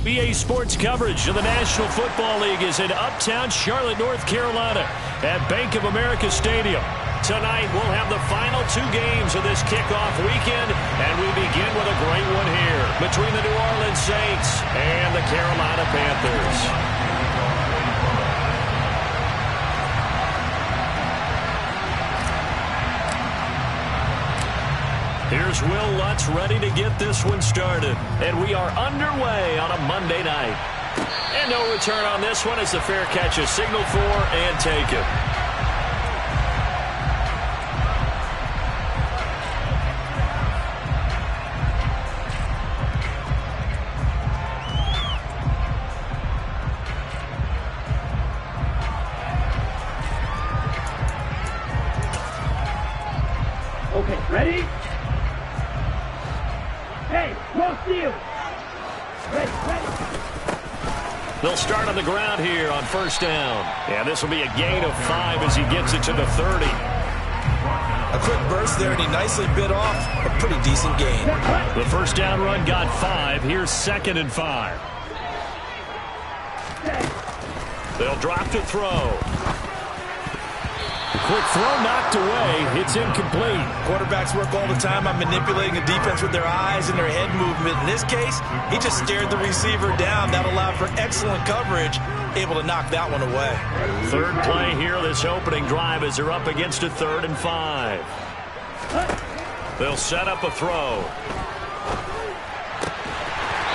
BA Sports coverage of the National Football League is in uptown Charlotte, North Carolina at Bank of America Stadium. Tonight, we'll have the final two games of this kickoff weekend, and we begin with a great one here between the New Orleans Saints and the Carolina Panthers. Here's Will Lutz ready to get this one started. And we are underway on a Monday night. And no return on this one as the fair catch is signaled for and taken. Okay, ready? Hey, close to you. Ready. They'll start on the ground here on first down. And this will be a gain of 5 as he gets it to the 30. A quick burst there, and he nicely bit off a pretty decent gain. The first down run got 5. Here's 2nd and 5. They'll drop to throw. Quick throw knocked away. It's incomplete. Quarterbacks work all the time on manipulating the defense with their eyes and their head movement. In this case, he just stared the receiver down. That allowed for excellent coverage, able to knock that one away. Third play here, this opening drive as they're up against a 3rd and 5. They'll set up a throw.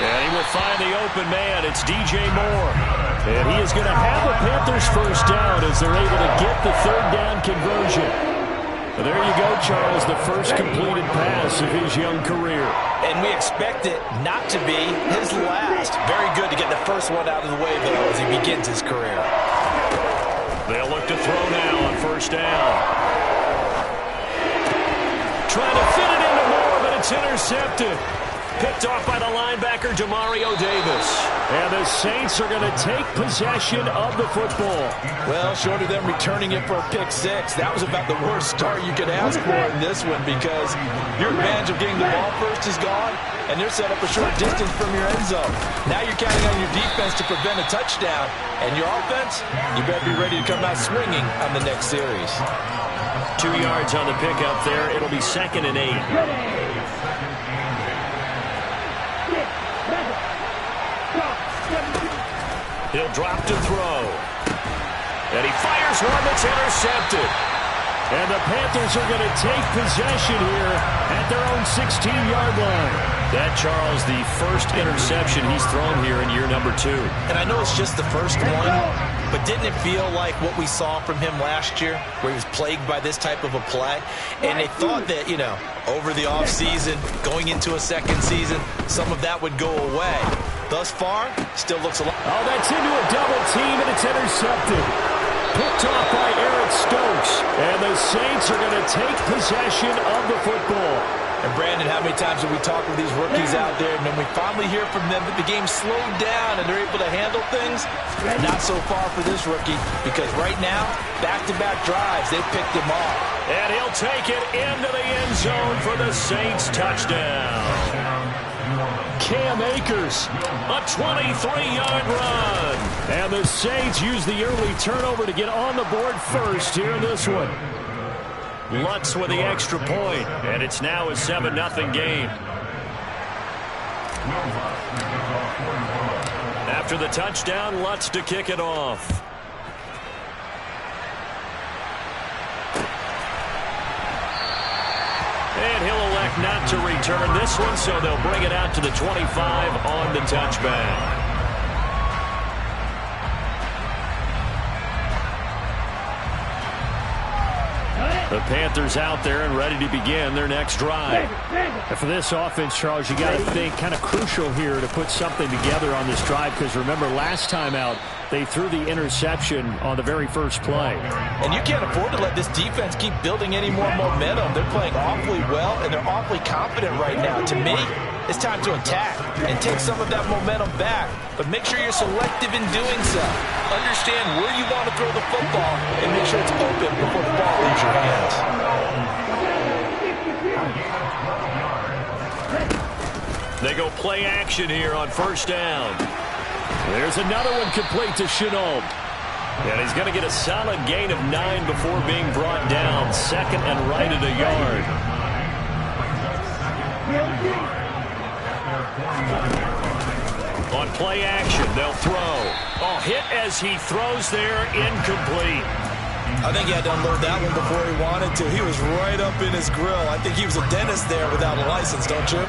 And he will find the open man. It's DJ Moore. And he is going to have the Panthers first down as they're able to get the 3rd down conversion. Well, there you go, Charles, the first completed pass of his young career. And we expect it not to be his last. Very good to get the first one out of the way, though, as he begins his career. They'll look to throw now on first down. Trying to fit it into Moore, but it's intercepted. Picked off by the linebacker, Demario Davis. And the Saints are going to take possession of the football. Well, short of them returning it for a pick 6, that was about the worst start you could ask for in this one because your advantage of getting the ball first is gone, and they're set up a short distance from your end zone. Now you're counting on your defense to prevent a touchdown, and your offense, you better be ready to come out swinging on the next series. 2 yards on the pickup there. It'll be 2nd and 8. He'll drop to throw. And he fires one that's intercepted. And the Panthers are going to take possession here at their own 16-yard line. That, Charles, the first interception he's thrown here in year number 2. And I know it's just the first one, but didn't it feel like what we saw from him last year, where he was plagued by this type of a play? And they thought that, over the offseason, going into a second season, some of that would go away. Thus far, still looks a lot. Oh, that's into a double team, and it's intercepted. Picked off by Eric Stokes. And the Saints are going to take possession of the football. And Brandon, how many times have we talked with these rookies out there, and then we finally hear from them that the game slowed down and they're able to handle things? Not so far for this rookie, because right now, back-to-back drives, they picked him off. And he'll take it into the end zone for the Saints touchdown. Cam Akers, a 23-yard run. And the Saints use the early turnover to get on the board first here in this one. Lutz with the extra point, and it's now a 7-0 game. After the touchdown, Lutz to kick it off. And he'll elect not to return this one, so they'll bring it out to the 25 on the touchback. The Panthers out there and ready to begin their next drive. And for this offense, Charles, you got to think kind of crucial here to put something together on this drive, because remember last time out they threw the interception on the very first play. And you can't afford to let this defense keep building any more momentum. They're playing awfully well, and they're awfully confident right now. To me, it's time to attack and take some of that momentum back. But make sure you're selective in doing so. Understand where you want to throw the football and make sure it's open before the ball leaves your hands. They go play action here on first down. There's another one complete to Chenault. And he's going to get a solid gain of 9 before being brought down. Second and right at a yard. On play action, they'll throw. Oh, hit as he throws there, incomplete. I think he had to unload that one before he wanted to. He was right up in his grill. I think he was a dentist there without a license, don't you?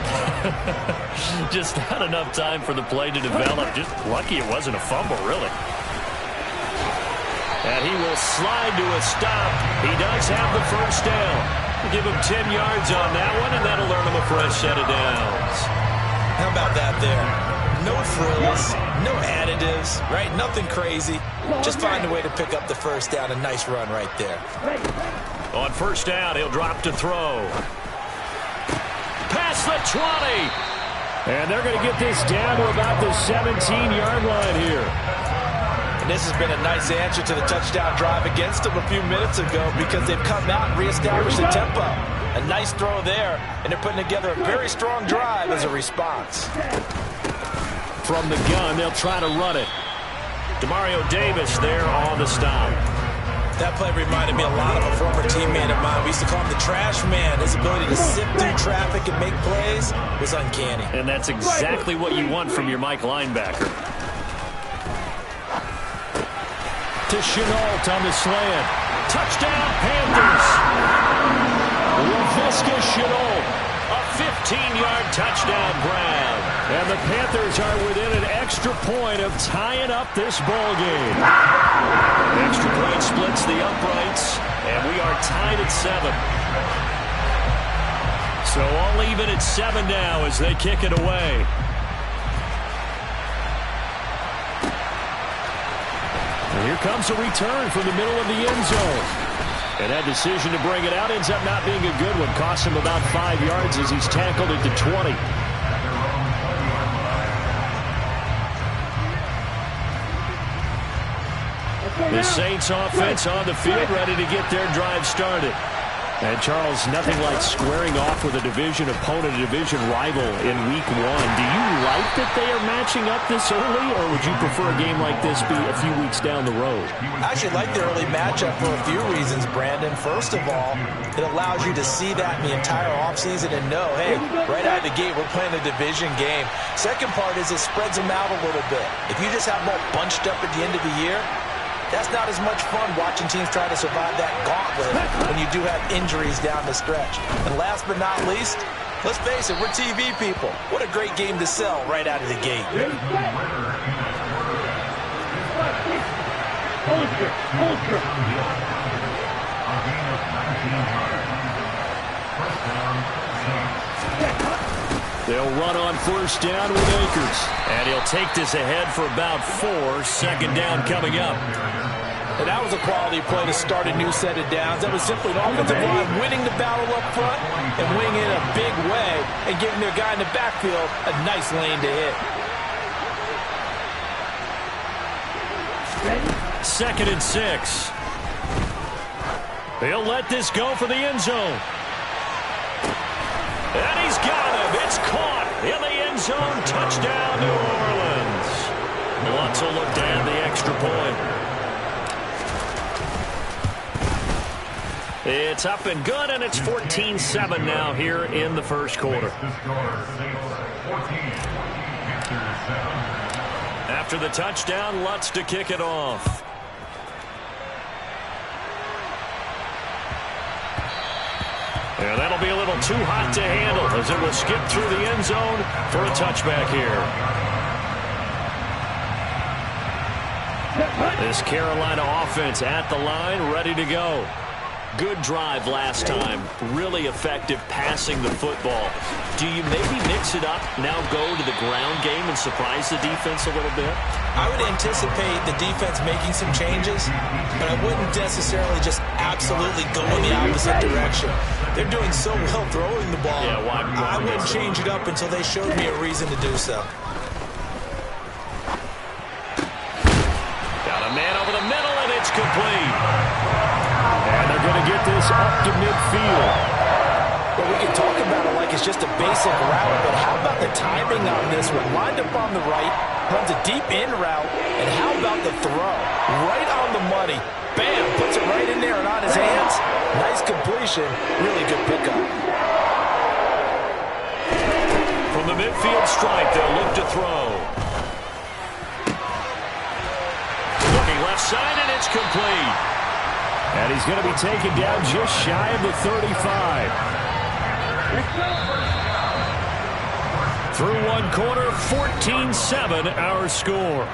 Just not enough time for the play to develop. Just lucky it wasn't a fumble, really. And he will slide to a stop. He does have the first down. We'll give him 10 yards on that one, and that'll earn him a fresh set of downs. How about that there? No frills, no additives, right? Nothing crazy. Just find a way to pick up the first down. A nice run right there. On first down, he'll drop to throw. Past the 20. And they're going to get this down to about the 17-yard line here. And this has been a nice answer to the touchdown drive against them a few minutes ago because they've come out and reestablished the tempo. A nice throw there, and they're putting together a very strong drive as a response. From the gun, they'll try to run it. Demario Davis there on the stop. That play reminded me a lot of a former teammate of mine. We used to call him the trash man. His ability to sift through traffic and make plays was uncanny. And that's exactly what you want from your Mike linebacker. To Chenault on the slant. Touchdown, Panthers. Laviska Chenault, a 15-yard touchdown grab. And the Panthers are within an extra point of tying up this ball game. Extra point splits the uprights, and we are tied at 7. So all even at 7 now as they kick it away. And here comes a return from the middle of the end zone. And that decision to bring it out ends up not being a good one. Costs him about 5 yards as he's tackled at the 20. The Saints offense on the field, ready to get their drive started. And, Charles, nothing like squaring off with a division opponent, a division rival in Week 1. Do you like that they are matching up this early, or would you prefer a game like this be a few weeks down the road? I actually like the early matchup for a few reasons, Brandon. First of all, it allows you to see that in the entire offseason and know, hey, right out of the gate, we're playing a division game. Second part is it spreads them out a little bit. If you just have them all bunched up at the end of the year, that's not as much fun watching teams try to survive that gauntlet when you do have injuries down the stretch. And last but not least, let's face it, we're TV people. What a great game to sell right out of the gate. They'll run on first down with Akers. And he'll take this ahead for about 4. Second down coming up. And that was a quality play to start a new set of downs. That was simply an offensive line winning the battle up front and winning it a big way and giving their guy in the backfield a nice lane to hit. Second and 6. They'll let this go for the end zone. And he's got him. It's caught in the end zone. Touchdown, New Orleans. Lutz will look to add the extra point. It's up and good, and it's 14-7 now here in the first quarter. After the touchdown, Lutz to kick it off. And that'll be a little too hot to handle as it will skip through the end zone for a touchback here. This Carolina offense at the line, ready to go. Good drive last time. Really effective passing the football. Do you maybe mix it up, now go to the ground game and surprise the defense a little bit? I would anticipate the defense making some changes, but I wouldn't necessarily just absolutely go in the opposite direction. They're doing so well throwing the ball. Yeah, why I wouldn't change it up until they showed me a reason to do so. Got a man over the middle, and it's complete. And they're going to get this up to midfield. Well, we can talk about it like it's just a basic route, but how about the timing on this one? Lined up on the right, runs a deep in route, and how about the throw? Right on the money. Bam! Puts it right in there and on his hands. Nice completion. Really good pickup. From the midfield stripe, they'll look to throw. Looking left side, and it's complete. And he's going to be taken down just shy of the 35. Through one quarter, 14-7 our score.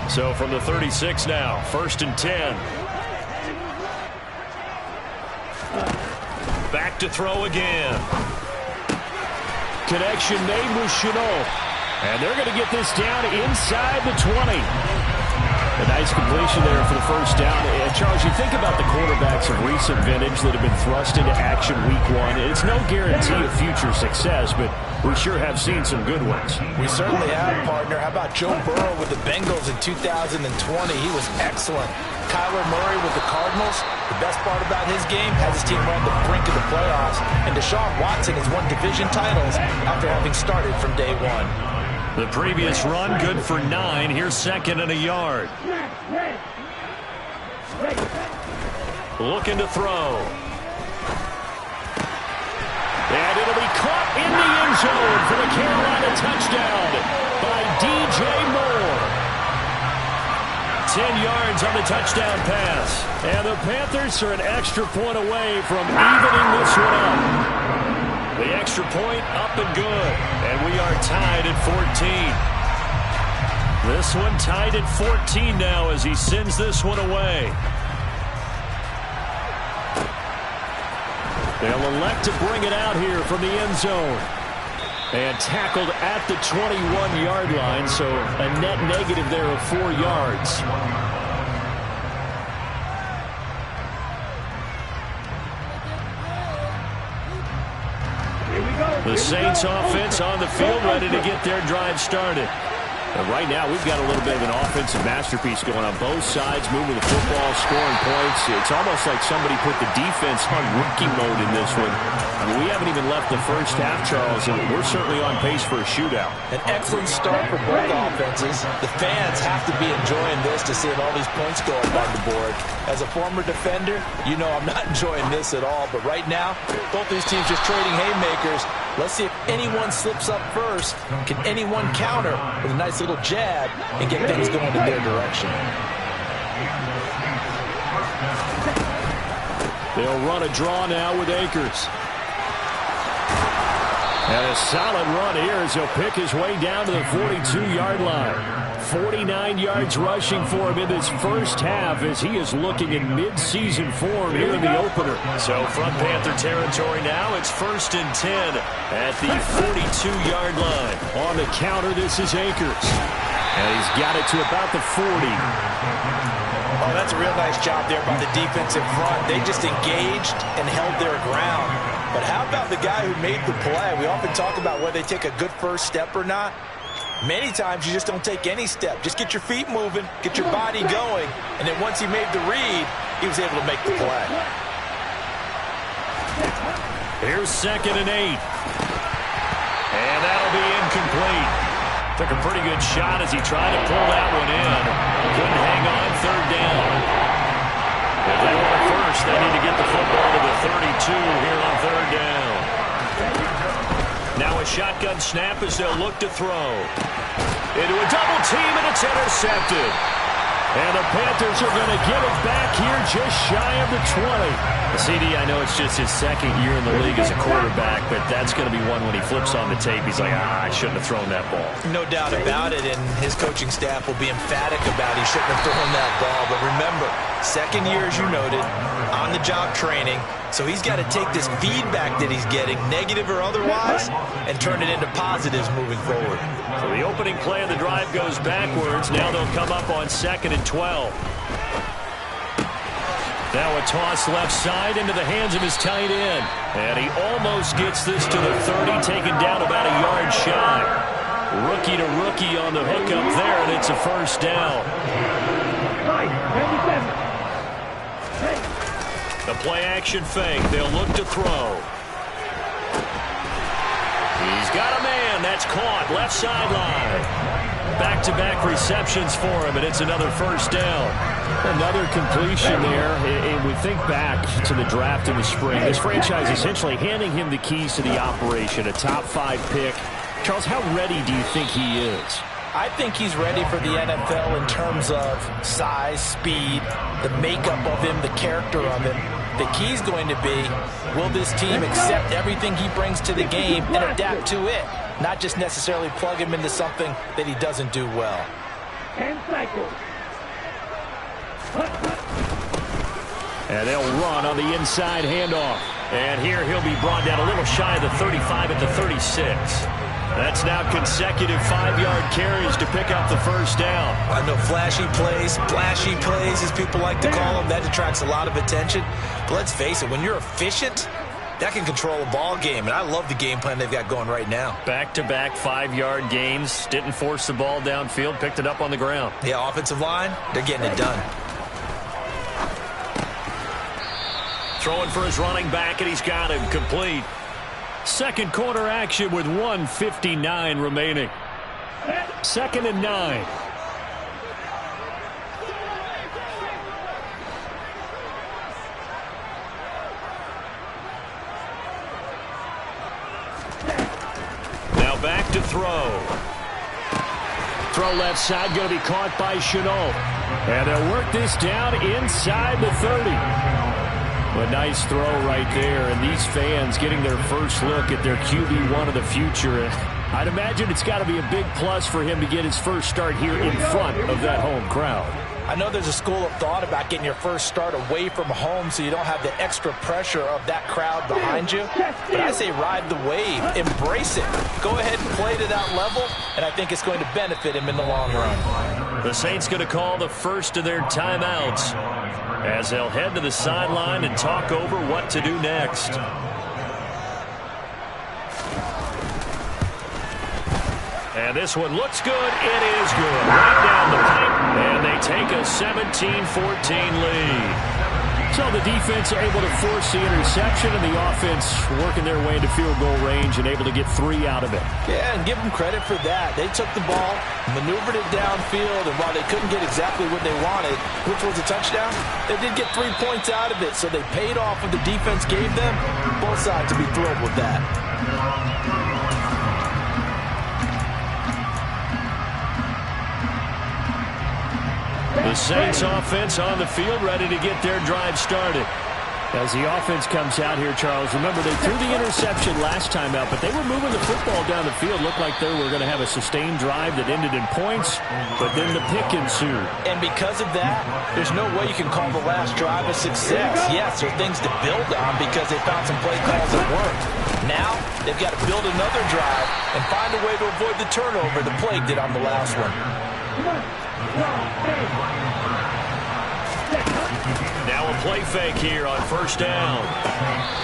So from the 36 now, 1st and 10. Back to throw again. Connection made with Chenault. And they're going to get this down inside the 20. A nice completion there for the first down. And Charles, you think about the quarterbacks of recent vintage that have been thrust into action week 1. It's no guarantee of future success, but we sure have seen some good ones. We certainly have, partner. How about Joe Burrow with the Bengals in 2020? He was excellent. Kyler Murray with the Cardinals. The best part about his game has his team on the brink of the playoffs. And Deshaun Watson has won division titles after having started from day 1. The previous run, good for 9. Here's 2nd and a yard. Looking to throw. And it'll be caught in the end zone for the Carolina touchdown by DJ Moore. 10 yards on the touchdown pass. And the Panthers are an extra point away from evening this one up. The extra point up and good. And we are tied at 14. This one tied at 14 now as he sends this one away. They'll elect to bring it out here from the end zone. And tackled at the 21-yard line, so a net negative there of 4 yards. The Saints offense on the field, ready to get their drive started. And right now, we've got a little bit of an offensive masterpiece going on both sides, moving the football, scoring points. It's almost like somebody put the defense on rookie mode in this one. I mean, we haven't even left the first half, Charles, and we're certainly on pace for a shootout. An excellent start for both offenses. The fans have to be enjoying this to see all these points go up on the board. As a former defender, you know I'm not enjoying this at all. But right now, both these teams just trading haymakers. Let's see if anyone slips up first. Can anyone counter with a nice little jab and get things going in their direction? They'll run a draw now with Akers. And a solid run here as he'll pick his way down to the 42-yard line. 49 yards rushing for him in this first half as he is looking in mid-season form here in the opener. So from Panther territory now, it's 1st and 10 at the 42-yard line. On the counter, this is Akers. And he's got it to about the 40. Oh, that's a real nice job there by the defensive front. They just engaged and held their ground. But how about the guy who made the play? We often talk about whether they take a good first step or not. Many times you just don't take any step. Just get your feet moving, get your body going, and then once he made the read, he was able to make the play. Here's 2nd and 8. And that'll be incomplete. Took a pretty good shot as he tried to pull that one in. Couldn't hang on, 3rd down. If they want it first, they need to get the football to the 32 here on 3rd down. Now a shotgun snap as they'll look to throw. Into a double team, and it's intercepted. And the Panthers are going to get it back here just shy of the 20. CD, I know it's just his 2nd year in the league as a quarterback, but that's going to be one when he flips on the tape. He's like, I shouldn't have thrown that ball. No doubt about it, and his coaching staff will be emphatic about he shouldn't have thrown that ball. But remember, 2nd year, as you noted, on-the-job training. So he's got to take this feedback that he's getting, negative or otherwise, and turn it into positives moving forward. So the opening play of the drive goes backwards. Now they'll come up on 2nd and 12. Now a toss left side into the hands of his tight end. And he almost gets this to the 30, taken down about a yard shy. Rookie to rookie on the hook up there, and it's a first down. The play-action fake. They'll look to throw. He's got a man. That's caught. Left sideline. Back-to-back receptions for him, and it's another first down. Another completion there. And we think back to the draft in the spring. This franchise essentially handing him the keys to the operation, a top-5 pick. Charles, how ready do you think he is? I think he's ready for the NFL in terms of size, speed, the makeup of him, the character of him. The key's going to be, will this team accept everything he brings to the game and adapt to it? Not just necessarily plug him into something that he doesn't do well. 10 cycles. And they'll run on the inside handoff. And here he'll be brought down a little shy of the 35 at the 36. That's now consecutive 5-yard carries to pick up the first down. I know flashy plays, as people like to call them, that attracts a lot of attention. But let's face it, when you're efficient, that can control a ball game. And I love the game plan they've got going right now. Back-to-back 5-yard gains. Didn't force the ball downfield. Picked it up on the ground. Yeah, offensive line, they're getting it done. Throwing for his running back, and he's got him complete. Second quarter action with 1:59 remaining. 2nd and 9. Now back to throw. Throw left side, going to be caught by Chenault. And they'll work this down inside the 30. A nice throw right there, and these fans getting their first look at their QB1 of the future. I'd imagine it's got to be a big plus for him to get his first start here in front of that home crowd. I know there's a school of thought about getting your first start away from home so you don't have the extra pressure of that crowd behind you. But I say ride the wave, embrace it. Go ahead and play to that level, and I think it's going to benefit him in the long run. The Saints going to call the first of their timeouts as they'll head to the sideline and talk over what to do next. And this one looks good. It is good. Right down the pipe, and they take a 17-14 lead. So the defense able to force the interception, and the offense working their way into field goal range and able to get 3 out of it. Yeah, and give them credit for that. They took the ball, maneuvered it downfield, and while they couldn't get exactly what they wanted, which was a touchdown, they did get 3 points out of it, so they paid off what the defense gave them. Both sides to be thrilled with that. The Saints offense on the field, ready to get their drive started. As the offense comes out here, Charles, remember they threw the interception last time out, but they were moving the football down the field. Looked like they were going to have a sustained drive that ended in points, but then the pick ensued. And because of that, there's no way you can call the last drive a success. Yes, there are things to build on because they found some play calls that worked. Now, they've got to build another drive and find a way to avoid the turnover the plague did on the last one. Now a play fake here on first down.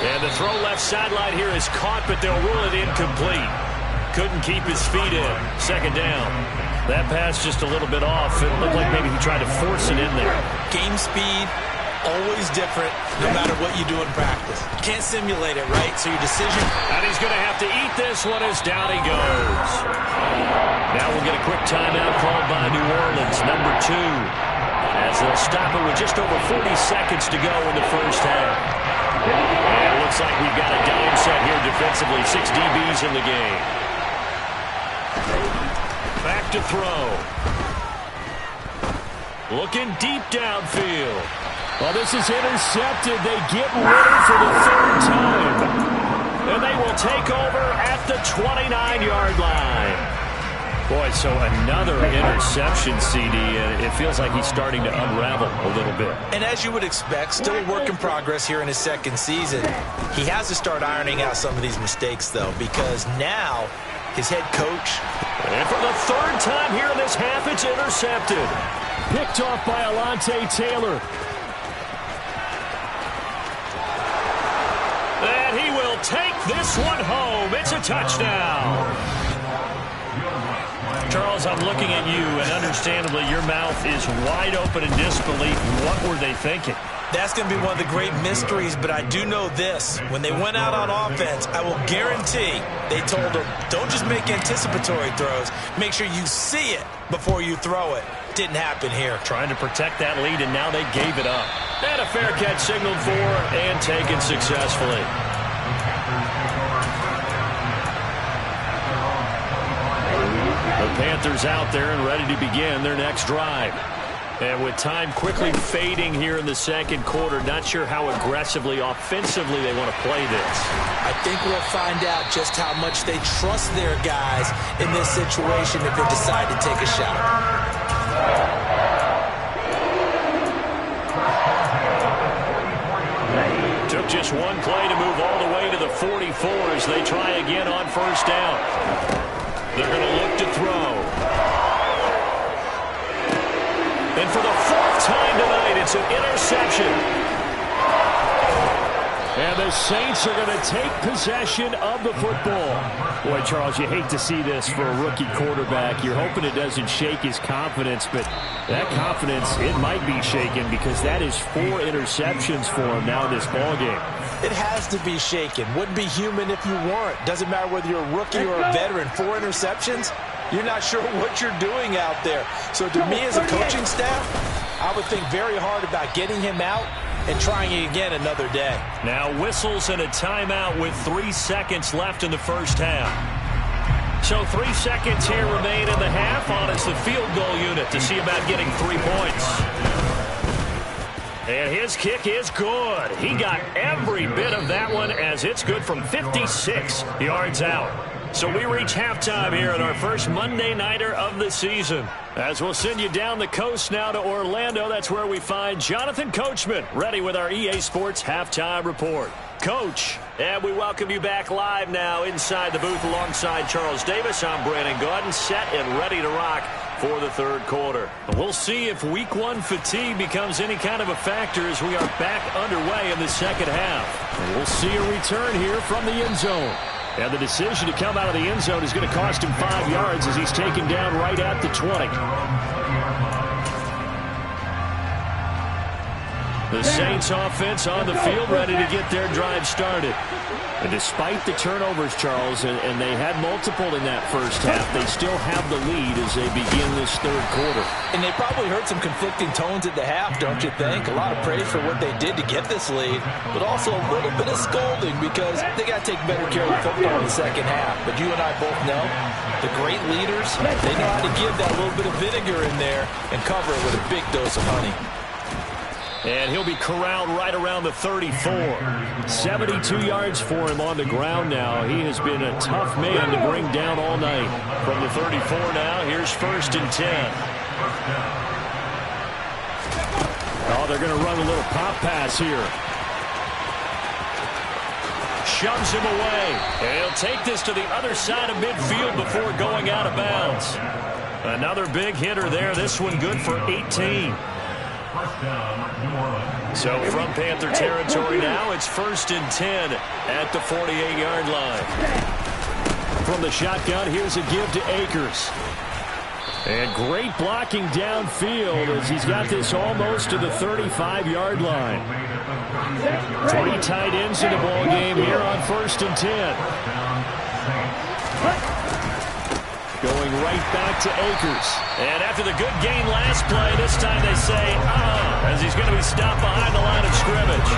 And the throw left sideline here is caught, but they'll rule it incomplete. Couldn't keep his feet in. Second down. That pass just a little bit off. It looked like maybe he tried to force it in there. Game speed, always different, no matter what you do in practice. You can't simulate it, right? So your decision... And he's going to have to eat this one as down he goes. Now we'll get a quick timeout called by New Orleans, number 2. As they'll stop it with just over 40 seconds to go in the first half. And it looks like we've got a dime set here defensively. 6 DBs in the game. Back to throw. Looking deep downfield. Well, this is intercepted. They get rid for the 3rd time. And they will take over at the 29-yard line. Boy, so another interception, CD, and it feels like he's starting to unravel a little bit. And as you would expect, still a work in progress here in his 2nd season. He has to start ironing out some of these mistakes, though, because now his head coach... And for the 3rd time here in this half, it's intercepted. Picked off by Alontae Taylor. And he will take this one home. It's a touchdown. Charles, I'm looking at you, and understandably, your mouth is wide open in disbelief. What were they thinking? That's going to be one of the great mysteries, but I do know this. When they went out on offense, I will guarantee they told them, don't just make anticipatory throws. Make sure you see it before you throw it. Didn't happen here. Trying to protect that lead, and now they gave it up. And a fair catch signaled for and taken successfully. The Panthers out there and ready to begin their next drive. And with time quickly fading here in the second quarter, not sure how aggressively, offensively they want to play this. I think we'll find out just how much they trust their guys in this situation if they decide to take a shot. Took just one play to move all the way to the 44 as they try again on first down. They're going to look to throw. And for the fourth time tonight, it's an interception. And the Saints are going to take possession of the football. Boy, Charles, you hate to see this for a rookie quarterback. You're hoping it doesn't shake his confidence, but that confidence, it might be shaken because that is 4 interceptions for him now in this ballgame. It has to be shaken. Wouldn't be human if you weren't. Doesn't matter whether you're a rookie or a veteran. 4 interceptions, you're not sure what you're doing out there. So to me as a coaching staff, I would think very hard about getting him out and trying it again another day. Now whistles and a timeout with 3 seconds left in the first half. So 3 seconds here remain in the half on it's the field goal unit to see about getting 3 points. And his kick is good. He got every bit of that one as it's good from 56 yards out. So we reach halftime here in our first Monday Nighter of the season. As we'll send you down the coast now to Orlando, that's where we find Jonathan Coachman, ready with our EA Sports Halftime Report. Coach, and we welcome you back live now inside the booth alongside Charles Davis. I'm Brandon Gaudin, set and ready to rock for the third quarter. We'll see if Week 1 fatigue becomes any kind of a factor as we are back underway in the second half. And we'll see a return here from the end zone. And the decision to come out of the end zone is going to cost him 5 yards as he's taken down right at the 20. The Saints offense on the field ready to get their drive started. And despite the turnovers, Charles, and they had multiple in that first half, they still have the lead as they begin this third quarter. And they probably heard some conflicting tones at the half, don't you think? A lot of praise for what they did to get this lead, but also a little bit of scolding because they got to take better care of the football in the second half. But you and I both know the great leaders, they know how to give that little bit of vinegar in there and cover it with a big dose of honey. And he'll be corralled right around the 34. 72 yards for him on the ground now. He has been a tough man to bring down all night. From the 34 now, here's 1st and 10. Oh, they're going to run a little pop pass here. Shoves him away. And he'll take this to the other side of midfield before going out of bounds. Another big hitter there. This one good for 18. So from Panther territory now, it's 1st and 10 at the 48-yard line. From the shotgun, here's a give to Akers. And great blocking downfield as he's got this almost to the 35-yard line. 3 tight ends in the ball game here on 1st and 10. Going right back to Akers. And after the good gain last play, this time they say, as he's going to be stopped behind the line of scrimmage.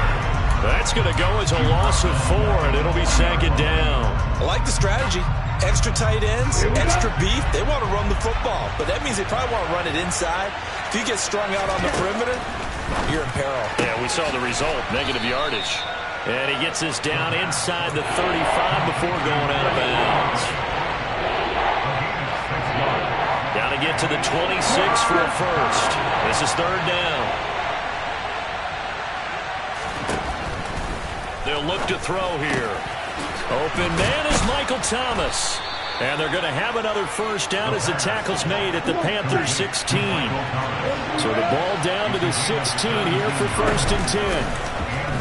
That's going to go as a loss of 4, and it'll be 2nd down. I like the strategy. Extra tight ends, extra beef. They want to run the football, but that means they probably want to run it inside. If you get strung out on the perimeter, you're in peril. Yeah, we saw the result, negative yardage. And he gets this down inside the 35 before going out of bounds. Got to get to the 26 for a first. This is 3rd down. They'll look to throw here. Open man is Michael Thomas. And they're going to have another first down as the tackle's made at the Panthers 16. So the ball down to the 16 here for 1st and 10.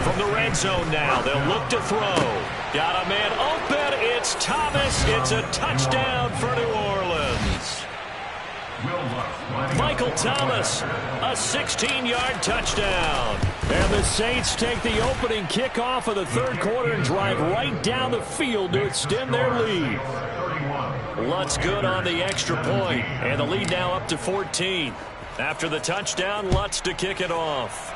From the red zone now, they'll look to throw. Got a man open. It's Thomas. It's a touchdown for New Orleans. Michael Thomas, a 16-yard touchdown. And the Saints take the opening kickoff of the third quarter and drive right down the field to extend their lead. Lutz good on the extra point, and the lead now up to 14. After the touchdown, Lutz to kick it off.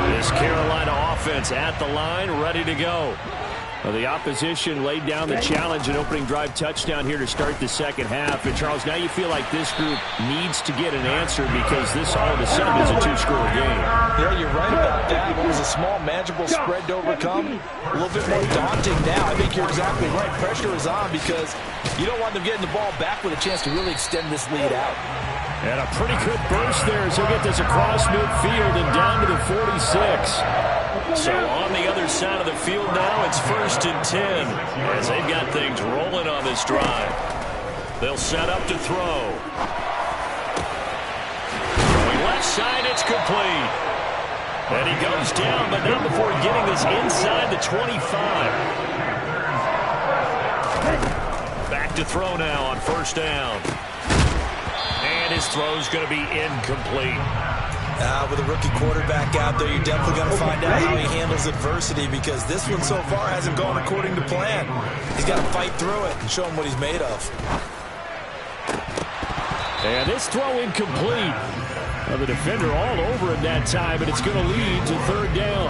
This Carolina offense at the line, ready to go. Well, the opposition laid down the challenge and opening drive touchdown here to start the second half. And, Charles, now you feel like this group needs to get an answer because this all of a sudden is a two-score game. Yeah, you're right about that. It was a small, manageable spread to overcome. A little bit more daunting now. I think you're exactly right. Pressure is on because you don't want them getting the ball back with a chance to really extend this lead out. And a pretty good burst there as he'll get this across midfield and down to the 46. So on the other side of the field now, it's 1st and 10 as they've got things rolling on this drive. They'll set up to throw. Going left side, it's complete. And he goes down, but not before getting this inside the 25. Back to throw now on 1st down. And his throw's going to be incomplete. With a rookie quarterback out there, you're definitely going to find out how he handles adversity because this one so far hasn't gone according to plan. He's got to fight through it and show him what he's made of. And this throw incomplete. Well, the defender all over him that time, but it's going to lead to 3rd down.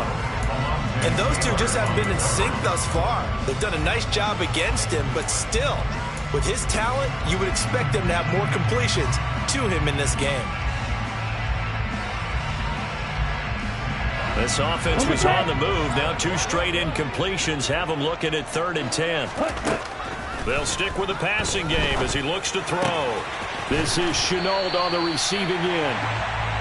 And those two just haven't been in sync thus far. They've done a nice job against him, but still, with his talent, you would expect them to have more completions to him in this game. This offense was on the move. Now 2 straight incompletions have them looking at 3rd and 10. They'll stick with the passing game as he looks to throw. This is Chenault on the receiving end.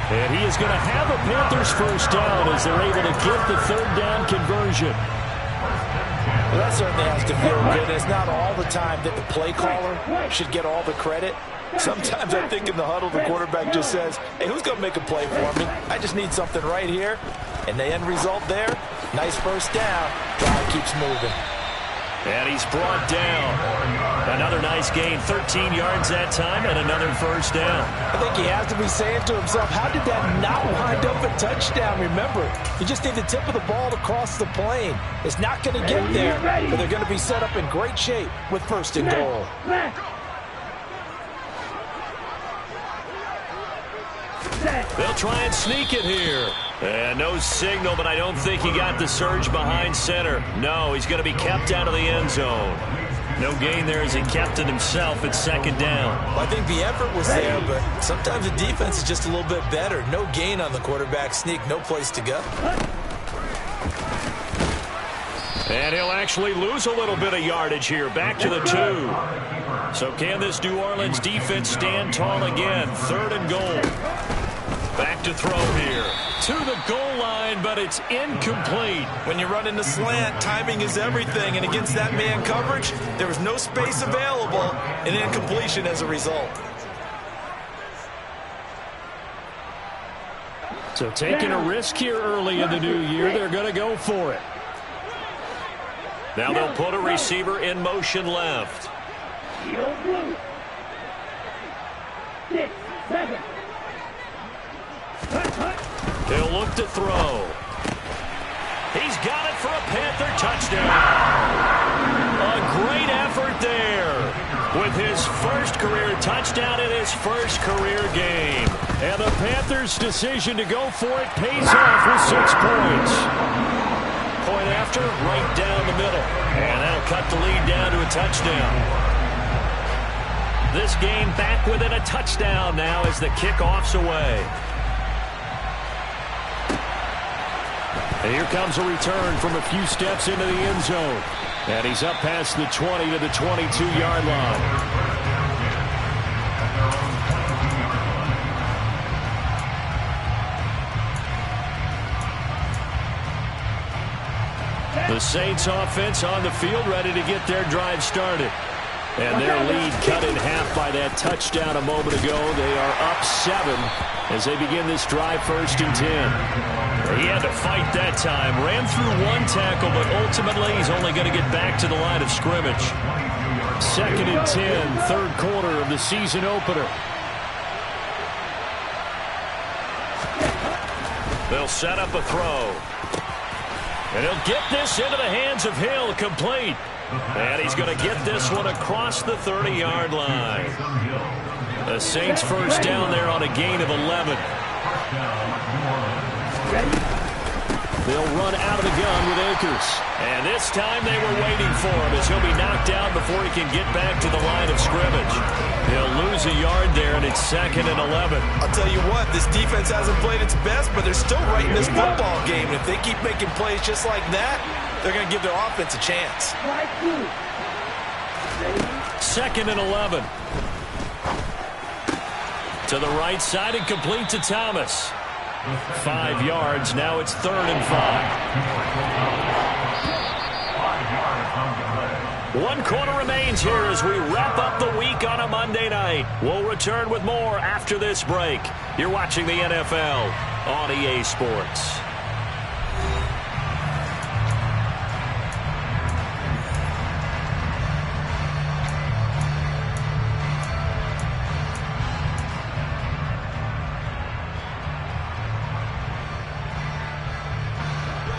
And he is going to have a Panthers 1st down as they're able to get the 3rd down conversion. Well, that certainly has to feel good. It's not all the time that the play caller should get all the credit. Sometimes I think in the huddle, the quarterback just says, hey, who's going to make a play for me? I just need something right here. And the end result there, nice 1st down. Drive keeps moving. And he's brought down. Another nice gain, 13 yards that time, and another 1st down. I think he has to be saying to himself, how did that not wind up a touchdown? Remember, you just need the tip of the ball to cross the plane. It's not going to get there, but they're going to be set up in great shape with 1st and goal. They'll try and sneak it here. And no signal, but I don't think he got the surge behind center. No, he's going to be kept out of the end zone. No gain there as he kept it himself at 2nd down. Well, I think the effort was there, but sometimes the defense is just a little bit better. No gain on the quarterback sneak, no place to go. And he'll actually lose a little bit of yardage here, back to the 2. So can this New Orleans defense stand tall again? 3rd and goal. Back to throw here. To the goal line, but it's incomplete. When you run into slant, timing is everything. And against that man coverage, there was no space available, and incompletion as a result. So taking a risk here early in the new year, they're going to go for it. Now they'll put a receiver in motion left. 6, 7. He'll look to throw. He's got it for a Panther touchdown. A great effort there with his 1st career touchdown in his 1st career game. And the Panthers' decision to go for it pays off with 6 points. Point after, right down the middle. And that'll cut the lead down to a touchdown. This game back within a touchdown now as the kickoff's away. And here comes a return from a few steps into the end zone. And he's up past the 20 to the 22-yard line. The Saints offense on the field ready to get their drive started. And their lead cut in half by that touchdown a moment ago. They are up 7 as they begin this drive 1st and 10. He had to fight that time. Ran through one tackle, but ultimately he's only going to get back to the line of scrimmage. 2nd and 10, third quarter of the season opener. They'll set up a throw. And he'll get this into the hands of Hill, complete. And he's going to get this one across the 30-yard line. The Saints first down there on a gain of 11. They'll run out of the gun with Akers. And this time they were waiting for him as he'll be knocked down before he can get back to the line of scrimmage. He'll lose a yard there, and it's 2nd and 11. I'll tell you what, this defense hasn't played its best, but they're still right in this football game. And if they keep making plays just like that, they're going to give their offense a chance. 2nd and 11. To the right side and complete to Thomas. 5 yards. Now it's 3rd and 5. 1 quarter remains here as we wrap up the week on a Monday night. We'll return with more after this break. You're watching the NFL on EA Sports.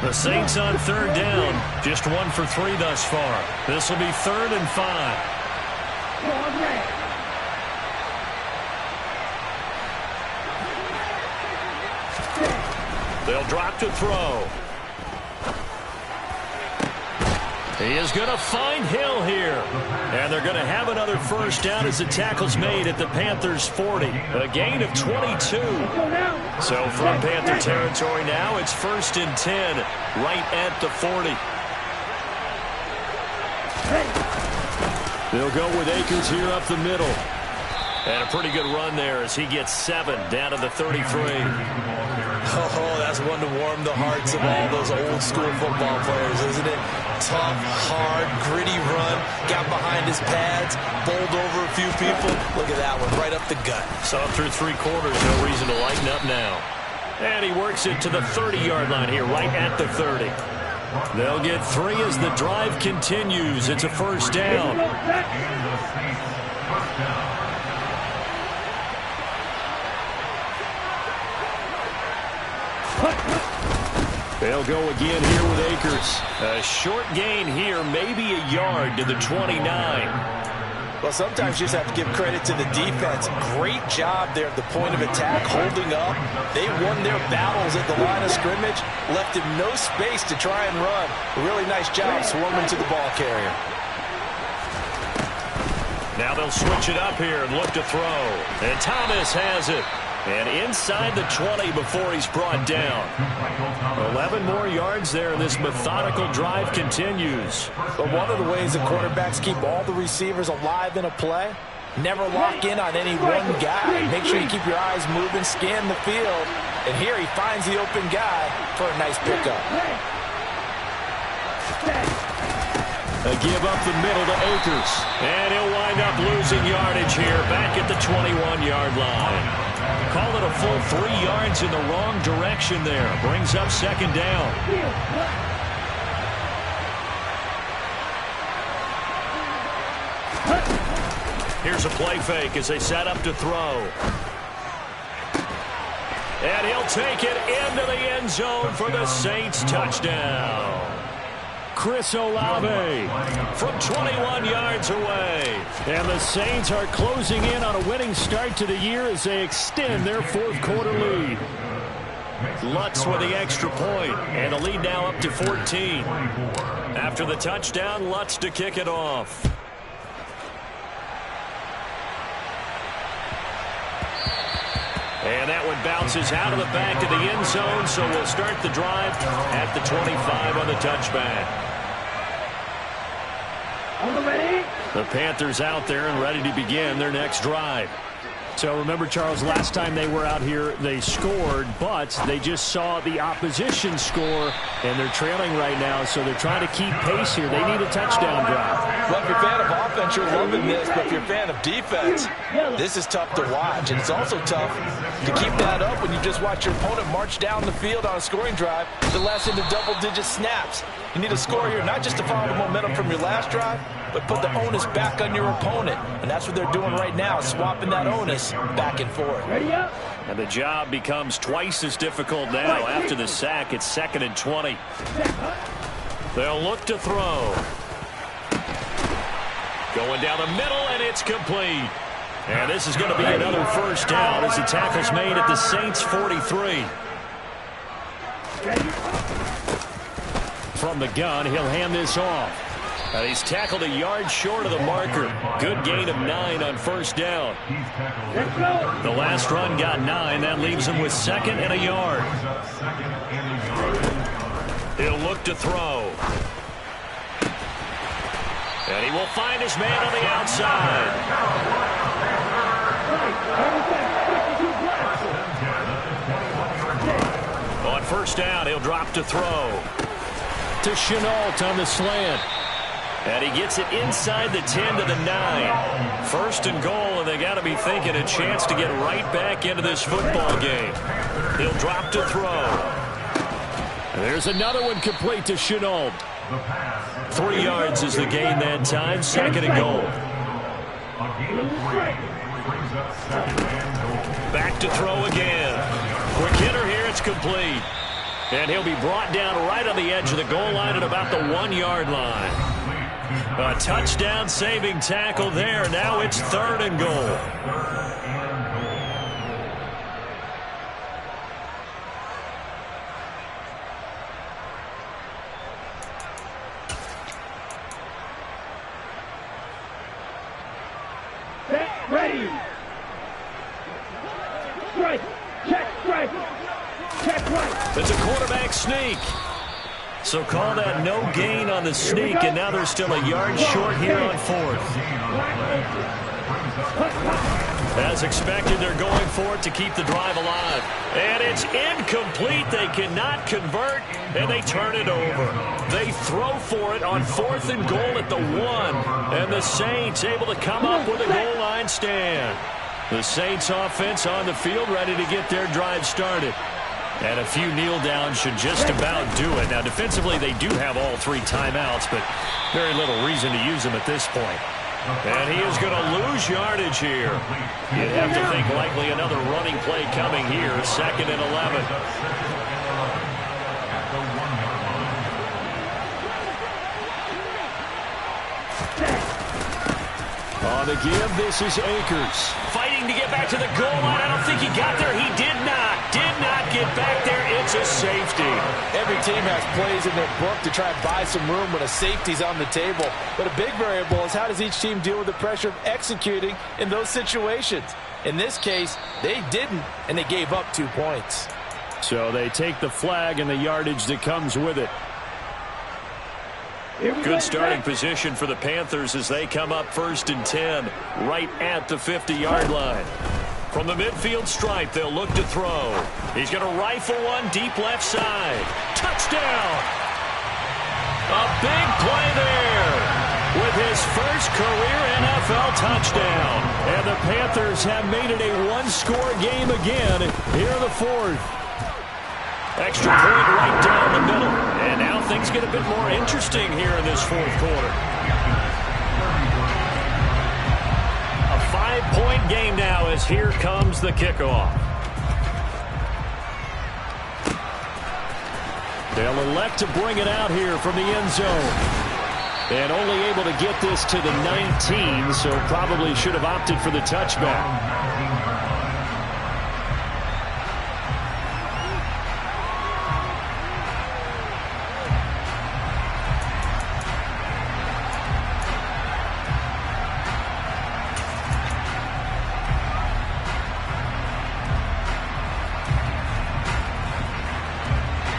The Saints on 3rd down. Just 1 for 3 thus far. This will be 3rd and 5. They'll drop to throw. He is going to find Hill here. And they're going to have another first down as the tackle's made at the Panthers' 40. A gain of 22. So from Panther territory now, it's 1st and 10, right at the 40. They'll go with Akers here up the middle. And a pretty good run there as he gets 7 down to the 33. Oh, that's one to warm the hearts of all those old-school football players, isn't it? Tough, hard, gritty run. Got behind his pads, bowled over a few people. Look at that one, right up the gut. Saw through 3 quarters, no reason to lighten up now. And he works it to the 30-yard line here, right at the 30. They'll get 3 as the drive continues. It's a first down. They'll go again here with Akers. A short gain here, maybe a yard to the 29. Well, sometimes you just have to give credit to the defense. Great job there at the point of attack, holding up. They won their battles at the line of scrimmage, left him no space to try and run. A really nice job swarming to the ball carrier. Now they'll switch it up here and look to throw. And Thomas has it. And inside the 20 before he's brought down. 11 more yards there, and this methodical drive continues. But one of the ways the quarterbacks keep all the receivers alive in a play, never lock in on any one guy. Make sure you keep your eyes moving, scan the field. And here he finds the open guy for a nice pickup. A give up the middle to Akers. And he'll wind up losing yardage here back at the 21-yard line. Call it a full 3 yards in the wrong direction there. Brings up 2nd down. Here's a play fake as they set up to throw. And he'll take it into the end zone for the Saints touchdown. Chris Olave from 21 yards away. And the Saints are closing in on a winning start to the year as they extend their 4th quarter lead. Lutz with the extra point, and the lead now up to 14. After the touchdown, Lutz to kick it off. And that one bounces out of the back of the end zone, so we'll start the drive at the 25 on the touchback. The Panthers out there and ready to begin their next drive. So remember, Charles, last time they were out here, they scored, but they just saw the opposition score, and they're trailing right now, so they're trying to keep pace here. They need a touchdown drive. Well, if you're a fan of offense, you're loving this, but if you're a fan of defense, this is tough to watch, and it's also tough to keep that up when you just watch your opponent march down the field on a scoring drive that lasts into double-digit snaps. You need a score here, not just to follow the momentum from your last drive, but put the onus back on your opponent. And that's what they're doing right now, swapping that onus back and forth. Ready up. And the job becomes twice as difficult now. After the sack, it's 2nd and 20. They'll look to throw. Going down the middle, and it's complete. And this is going to be another first down as the tackle's made at the Saints' 43. From the gun, he'll hand this off. And he's tackled a yard short of the marker. Good gain of 9 on first down. The last run got 9. That leaves him with 2nd and a yard. He'll look to throw. And he will find his man on the outside. On first down, he'll drop to throw. To Chenault on the slant. And he gets it inside the 10 to the 9. 1st and goal, and they got to be thinking a chance to get right back into this football game. He'll drop to throw. And there's another one complete to Chenault. 3 yards is the gain that time. 2nd and goal. Back to throw again. Quick hitter here. It's complete. And he'll be brought down right on the edge of the goal line at about the 1-yard line. A touchdown-saving tackle there. Now it's 3rd and goal. Set, ready. Strike. Check, strike. Check, right. It's a quarterback sneak. So call that no gain on the sneak, and now they're still a yard short here on 4th. As expected, they're going for it to keep the drive alive. And it's incomplete. They cannot convert, and they turn it over. They throw for it on 4th and goal at the 1, and the Saints able to come up with a goal line stand. The Saints offense on the field ready to get their drive started. And a few kneel downs should just about do it. Now, defensively, they do have all 3 timeouts, but very little reason to use them at this point. And he is going to lose yardage here. You'd have to think likely another running play coming here. 2nd and 11. On the give, this is Akers. Fighting to get back to the goal line. I don't think he got there. He did not. Did not get back there. It's a safety. Every team has plays in their book to try and buy some room when a safety's on the table. But a big variable is how does each team deal with the pressure of executing in those situations. In this case, they didn't, and they gave up 2 points. So they take the flag and the yardage that comes with it. Good starting position for the Panthers as they come up 1st and 10 right at the 50-yard line. From the midfield stripe, they'll look to throw. He's going to rifle one deep left side. Touchdown! A big play there with his first career NFL touchdown. And the Panthers have made it a 1-score game again here in the 4th. Extra point right down the middle. And now things get a bit more interesting here in this 4th quarter. A 5-point game now as here comes the kickoff. They'll elect to bring it out here from the end zone. And only able to get this to the 19, so probably should have opted for the touchback.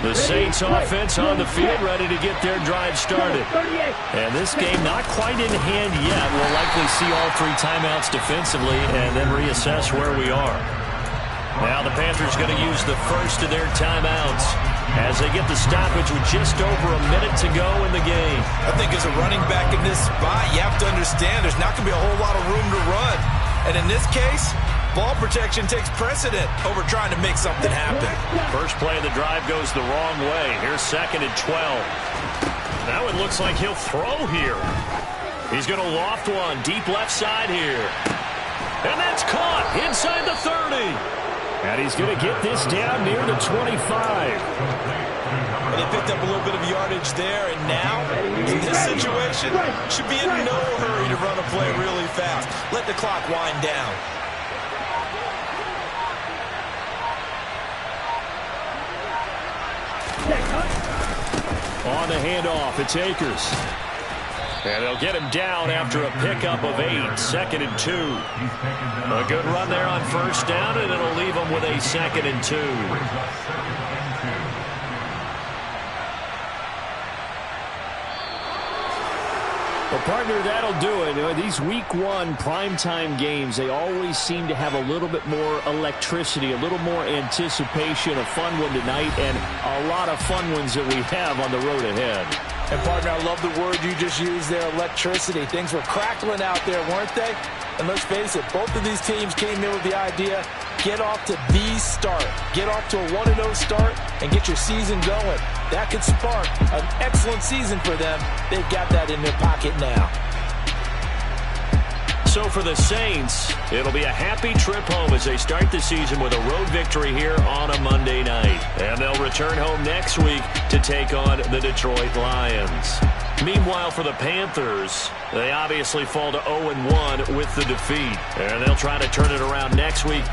The Saints offense on the field, ready to get their drive started. And this game not quite in hand yet. We'll likely see all 3 timeouts defensively and then reassess where we are. Now the Panthers going to use the first of their timeouts as they get the stoppage with just over a minute to go in the game. I think as a running back in this spot, you have to understand there's not going to be a whole lot of room to run. And in this case, ball protection takes precedent over trying to make something happen. First play of the drive goes the wrong way. Here's 2nd and 12. Now it looks like he'll throw here. He's going to loft one deep left side here. And that's caught inside the 30. And he's going to get this down near the 25. Well, they picked up a little bit of yardage there, and now, in this situation, should be in no hurry to run a play really fast. Let the clock wind down. On the handoff, it's Akers. And they'll get him down after a pickup of 8, 2nd and 2. A good run there on first down, and it'll leave him with a 2nd and 2. Well, partner, that'll do it. These Week 1 primetime games, they always seem to have a little bit more electricity, a little more anticipation. A fun one tonight, and a lot of fun ones that we have on the road ahead. And, partner, I love the word you just used there, electricity. Things were crackling out there, weren't they? And let's face it, both of these teams came in with the idea, get off to the start. Get off to a 1-0 start and get your season going. That could spark an excellent season for them. They've got that in their pocket now. So for the Saints, it'll be a happy trip home as they start the season with a road victory here on a Monday night. And they'll return home next week to take on the Detroit Lions. Meanwhile, for the Panthers, they obviously fall to 0-1 with the defeat. And they'll try to turn it around next week.